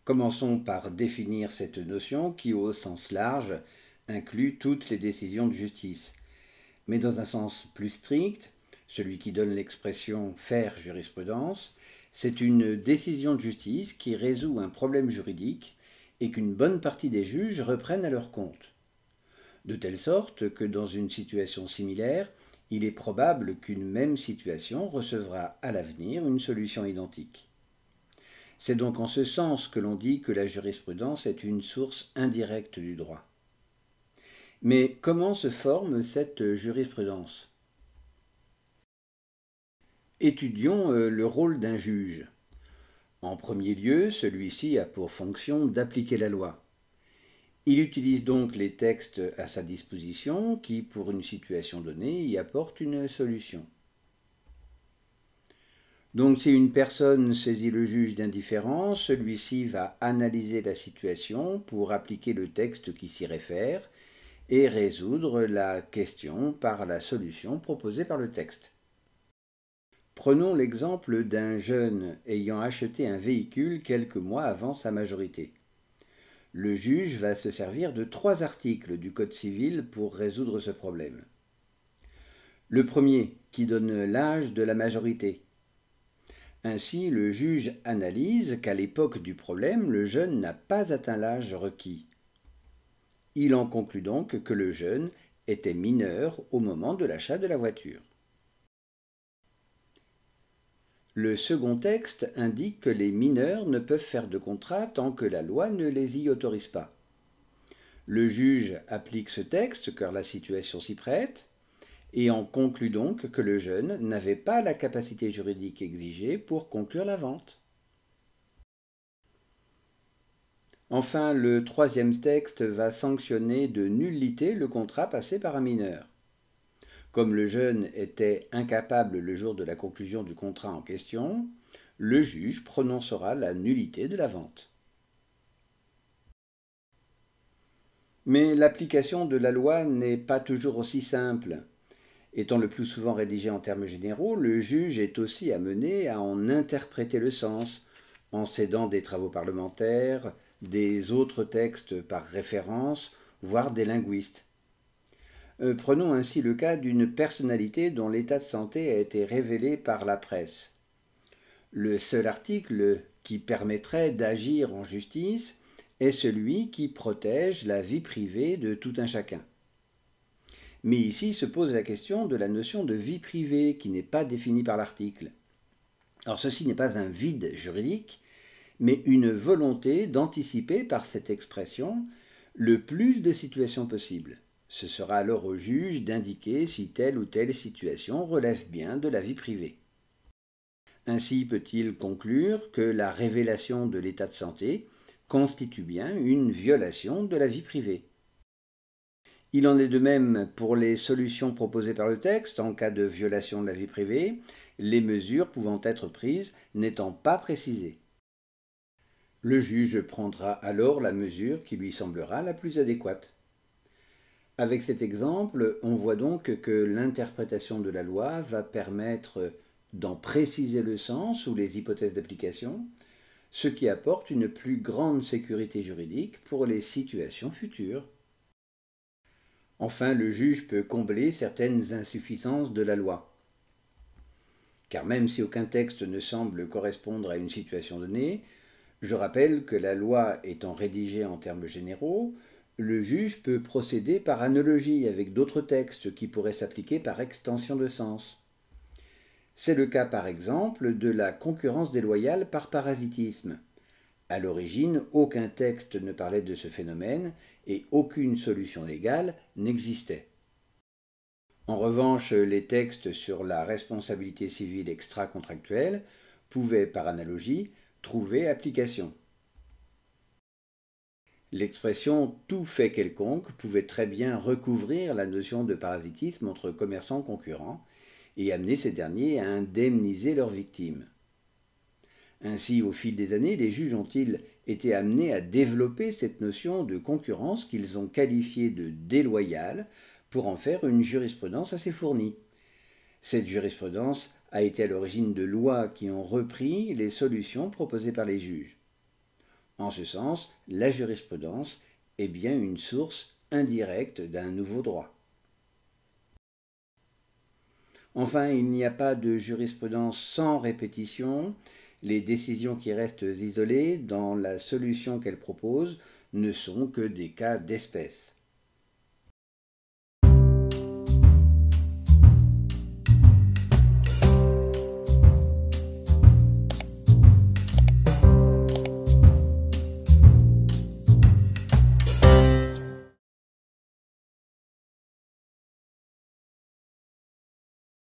Commençons par définir cette notion qui, au sens large, inclut toutes les décisions de justice. Mais dans un sens plus strict, celui qui donne l'expression faire jurisprudence, c'est une décision de justice qui résout un problème juridique et qu'une bonne partie des juges reprennent à leur compte. De telle sorte que dans une situation similaire, il est probable qu'une même situation recevra à l'avenir une solution identique. C'est donc en ce sens que l'on dit que la jurisprudence est une source indirecte du droit. Mais comment se forme cette jurisprudence? Étudions le rôle d'un juge. En premier lieu, celui-ci a pour fonction d'appliquer la loi. Il utilise donc les textes à sa disposition qui, pour une situation donnée, y apportent une solution. Donc si une personne saisit le juge d'indifférence, celui-ci va analyser la situation pour appliquer le texte qui s'y réfère et résoudre la question par la solution proposée par le texte. Prenons l'exemple d'un jeune ayant acheté un véhicule quelques mois avant sa majorité. Le juge va se servir de 3 articles du Code civil pour résoudre ce problème. Le premier, qui donne l'âge de la majorité. Ainsi, le juge analyse qu'à l'époque du problème, le jeune n'a pas atteint l'âge requis. Il en conclut donc que le jeune était mineur au moment de l'achat de la voiture. Le second texte indique que les mineurs ne peuvent faire de contrat tant que la loi ne les y autorise pas. Le juge applique ce texte car la situation s'y prête et en conclut donc que le jeune n'avait pas la capacité juridique exigée pour conclure la vente. Enfin, le troisième texte va sanctionner de nullité le contrat passé par un mineur. Comme le jeune était incapable le jour de la conclusion du contrat en question, le juge prononcera la nullité de la vente. Mais l'application de la loi n'est pas toujours aussi simple. Étant le plus souvent rédigé en termes généraux, le juge est aussi amené à en interpréter le sens, en s'aidant des travaux parlementaires, des autres textes par référence, voire des linguistes. Prenons ainsi le cas d'une personnalité dont l'état de santé a été révélé par la presse. Le seul article qui permettrait d'agir en justice est celui qui protège la vie privée de tout un chacun. Mais ici se pose la question de la notion de vie privée qui n'est pas définie par l'article. Alors ceci n'est pas un vide juridique, mais une volonté d'anticiper par cette expression le plus de situations possibles. Ce sera alors au juge d'indiquer si telle ou telle situation relève bien de la vie privée. Ainsi peut-il conclure que la révélation de l'état de santé constitue bien une violation de la vie privée. Il en est de même pour les solutions proposées par le texte en cas de violation de la vie privée, les mesures pouvant être prises n'étant pas précisées. Le juge prendra alors la mesure qui lui semblera la plus adéquate. Avec cet exemple, on voit donc que l'interprétation de la loi va permettre d'en préciser le sens ou les hypothèses d'application, ce qui apporte une plus grande sécurité juridique pour les situations futures. Enfin, le juge peut combler certaines insuffisances de la loi. Car même si aucun texte ne semble correspondre à une situation donnée, je rappelle que la loi étant rédigée en termes généraux, le juge peut procéder par analogie avec d'autres textes qui pourraient s'appliquer par extension de sens. C'est le cas par exemple de la concurrence déloyale par parasitisme. À l'origine, aucun texte ne parlait de ce phénomène et aucune solution légale n'existait. En revanche, les textes sur la responsabilité civile extra-contractuelle pouvaient, par analogie, trouver application. L'expression « tout fait quelconque » pouvait très bien recouvrir la notion de parasitisme entre commerçants concurrents et amener ces derniers à indemniser leurs victimes. Ainsi, au fil des années, les juges ont-ils été amenés à développer cette notion de concurrence qu'ils ont qualifiée de déloyale pour en faire une jurisprudence assez fournie. Cette jurisprudence a été à l'origine de lois qui ont repris les solutions proposées par les juges. En ce sens, la jurisprudence est bien une source indirecte d'un nouveau droit. Enfin, il n'y a pas de jurisprudence sans répétition. Les décisions qui restent isolées dans la solution qu'elles proposent ne sont que des cas d'espèce.